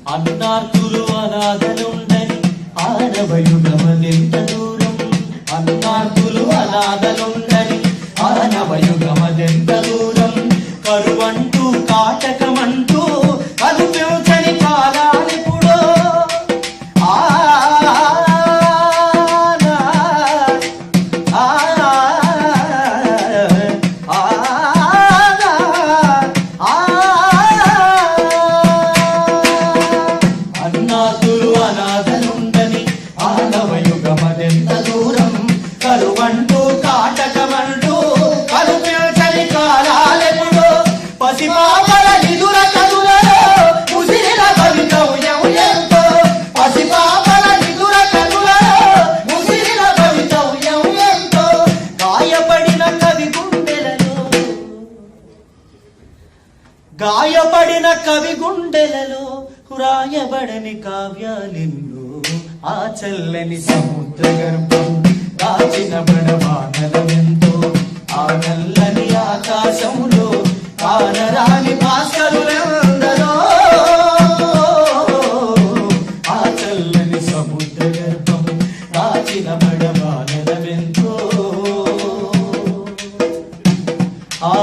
అన్నార్తులు అనాథలుండని ఆనవయుగమదెంత దూరం. అన్నార్తులు అనాథలుండని ఆనవయుగమదెంత దూరం. కరువంటూ కాటకమంటూ కలుపించని కాలాలిపుడో. అన్నాతులు అనాథలుండని ఆనవయుగమదెంత దూరం. కరువంటూ కాటకమంటూ కలుపించని కాలాలెప్పుడో. పసిపాపల నిదుర కనులలో ముసిరిన భవితవ్యం ఎంతో. పసిపాపల నిదుర కనులలో ముసిరిన భవితవ్యం ఎంతో. గాయపడిన కవి గుండెలలో రాయబడని కావ్యాలెన్నో. ఆ చల్లని సముద్ర గర్భం దాచిన బడవానలెంతో. ఆ నల్లని ఆకాశంలో కానరాని భాస్కరులెందరో. ఆ చల్లని సముద్ర గర్భం దాచిన బడవానలెంతో. ఆ